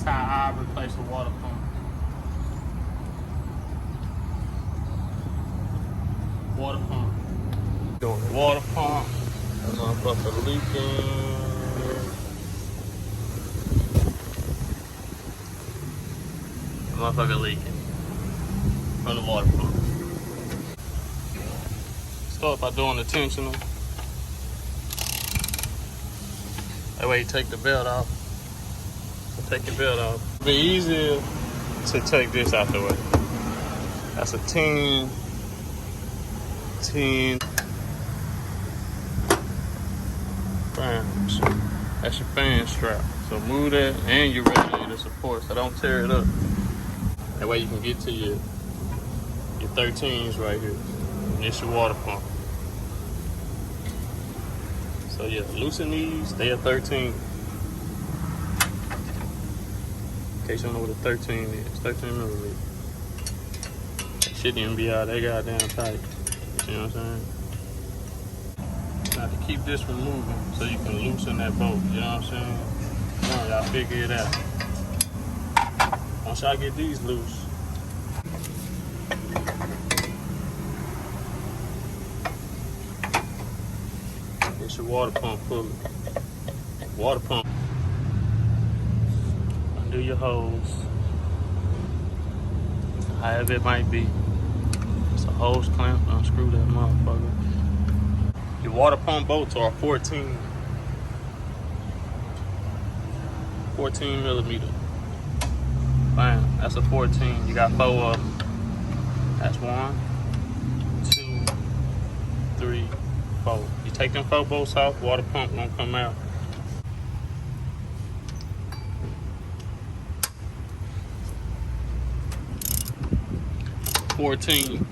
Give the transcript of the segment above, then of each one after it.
how I replace the water pump. Water pump. Doing the water pump. That motherfucker leaking. That motherfucker leaking from the water pump. Start by doing the tensioner. That way you take the belt off. So take your belt off. It'll be easier to take this out the way. That's a 10. Fan. That's your fan strap. So move that and your radiator support so don't tear it up. That way you can get to your 13s right here. And this your water pump. So yeah, loosen these, they are 13. In case you don't know what a 13 is, 13 milliliters. That shit didn't be out, they goddamn tight. You know what I'm saying? Now to keep this from moving, so you can loosen that bolt, you know what I'm saying? Come on, y'all figure it out. Once y'all get these loose, it's your water pump pulley. Water pump. Undo your hose. However it might be. It's a hose clamp. Unscrew that motherfucker. Your water pump bolts are 14 millimeter. Bam. That's a 14. You got 4 of them. That's 1, 2, 3, 4. You take them 4 bolts off, water pump won't come out. That's 14.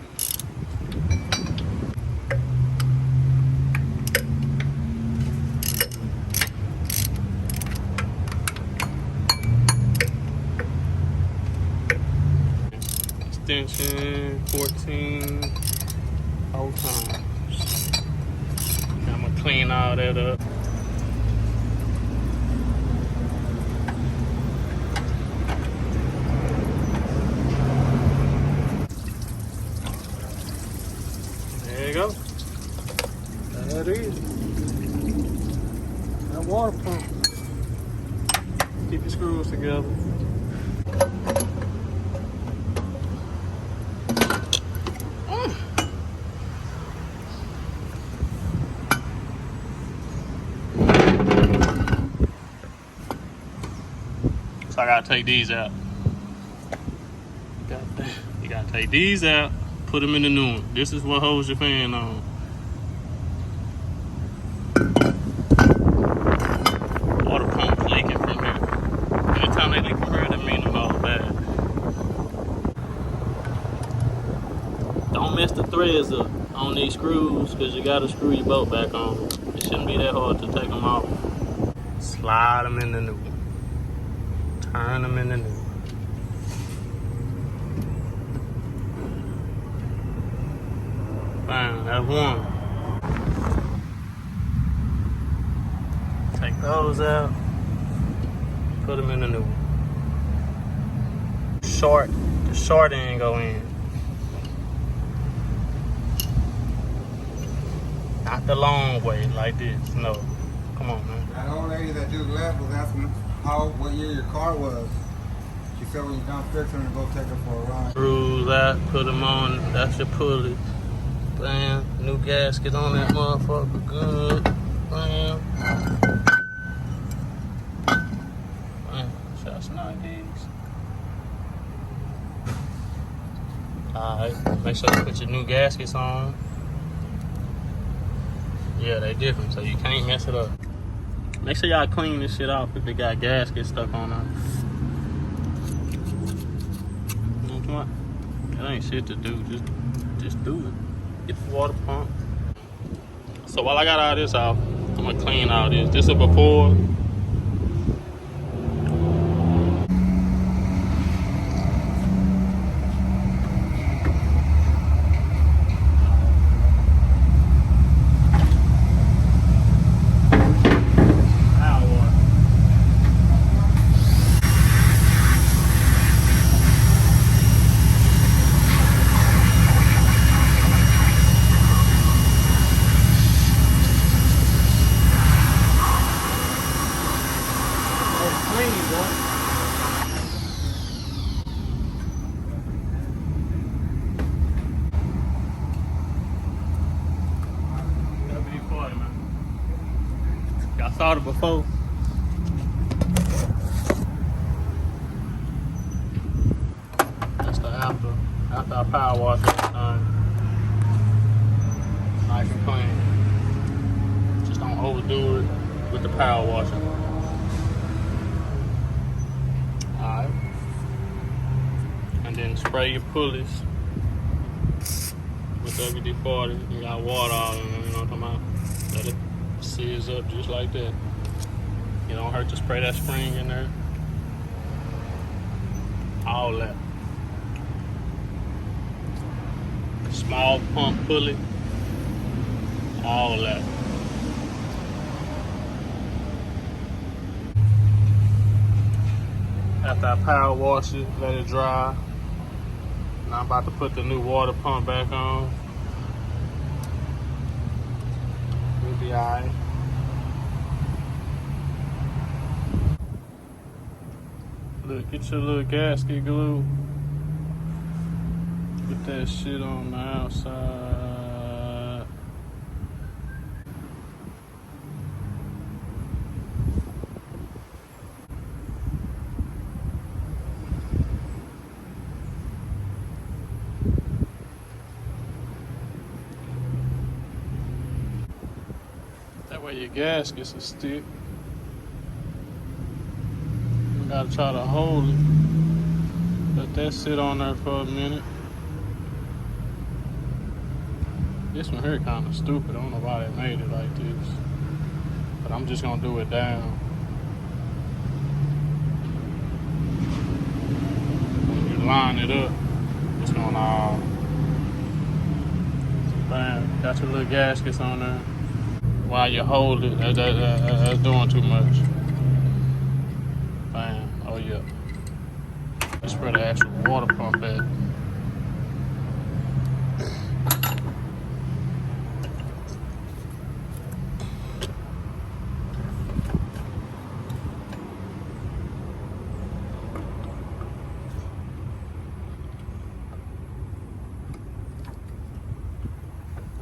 Extension 14 whole times. I'm gonna clean all that up. There you go. That is. That water pump. Keep your screws together. So I gotta take these out. You gotta take these out, put them in the new one. This is what holds your fan on. Water pump leaking from here. Anytime they leak from here, that means it's all bad. Don't mess the threads up on these screws because you gotta screw your bolt back on. It shouldn't be that hard to take them off. Slide them in the new one. Turn them in the new one. Bam, that's one. Take those out. Put them in the new one. The short end go in. Not the long way like this, no. Come on, man. That old lady that just left was asking what year your car was. She said when you're done fixing it, go take her for a ride. Screws out, put them on, that's your pulley. Bam, new gasket on that motherfucker, good. Bam. Bam, should I snag these? Alright, make sure you put your new gaskets on. Yeah, they different, so you can't mess it up. Make sure y'all clean this shit off if it got gaskets stuck on it. Come on. That ain't shit to do, just do it. Get the water pump. So while I got all this off, I'm gonna clean all this. This is before. screen, boy. WD-40, man. Y'all saw it before. That's the after I power wash it. Nice and clean. Just don't overdo it with the power washer. Alright. And then spray your pulleys with WD-40. You got water all in them, you know what I'm talking about? Let it seize up just like that. You don't hurt to spray that spring in there. All that. Small pump pulley. All that. After I power wash it, let it dry. Now I'm about to put the new water pump back on. We'll be alright. Look, get your little gasket glue. Put that shit on the outside. That way your gaskets will stick. You gotta try to hold it. Let that sit on there for a minute. This one here kind of stupid. I don't know why they made it like this. But I'm just gonna do it down. When you line it up, it's gonna all... Bam, got your little gaskets on there. While you hold it, that's doing too much. Bam, oh yeah. That's where the actual water pump at.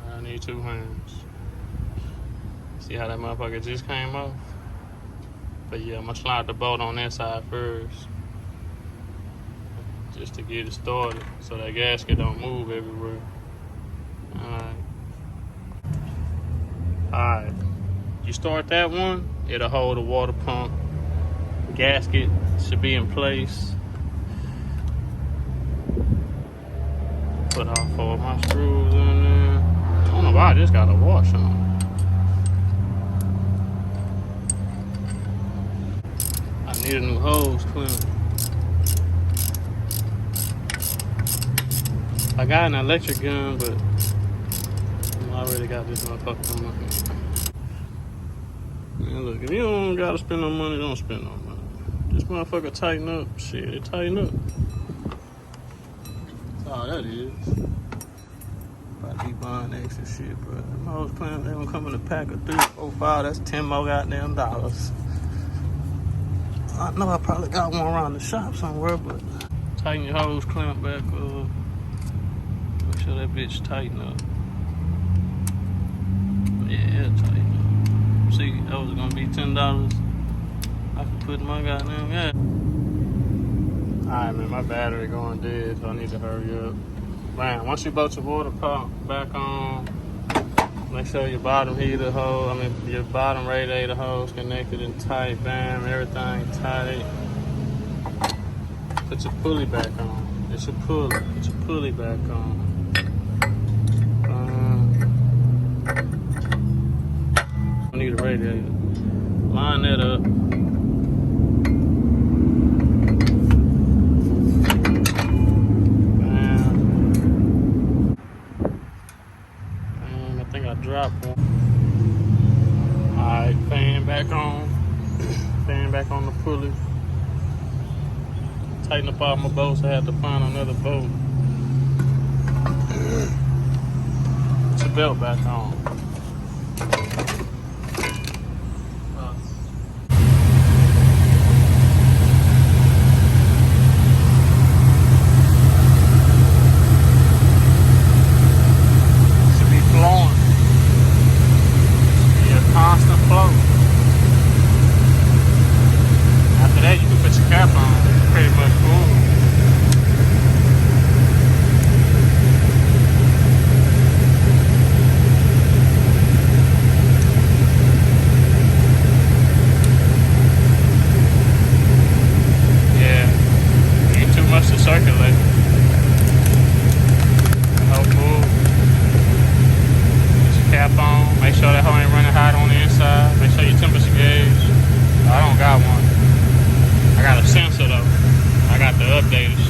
I need 2 hands. See how that motherfucker just came off? But yeah, I'm gonna slide the bolt on that side first. Just to get it started so that gasket don't move everywhere. Alright. You start that one, it'll hold the water pump. The gasket should be in place. Put all 4 of my screws in there. I don't know why I just got a wash on. I need a new hose cleaner. I got an electric gun, but I already got this motherfucker on my hand. Man, look, if you don't gotta spend no money, don't spend no money. This motherfucker tighten up. Shit, it tighten up. That's all that is. About to be buying extra shit, bro. Them hoes playing, they gonna come in a pack of 3, 4, 5. That's 10 more goddamn dollars. I know I probably got one around the shop somewhere, but tighten your hose clamp back up. Make sure that bitch tighten up. Yeah, tighten up. See, that was gonna be $10. I could put my goddamn gas. Alright, man, my battery going dead, so I need to hurry up. Man, once you bolt your water pump back on, make sure your bottom heater hose, your bottom radiator hose connected and tight, bam, everything tight. Put your pulley back on. It's your pulley. Put your pulley back on. I need a radiator. Line that up. Bam. I think I dropped one. Alright, fan back on. Fan back on the pulley. Tighten up all my bolts. I had to find another bolt. Put your belt back on. the updated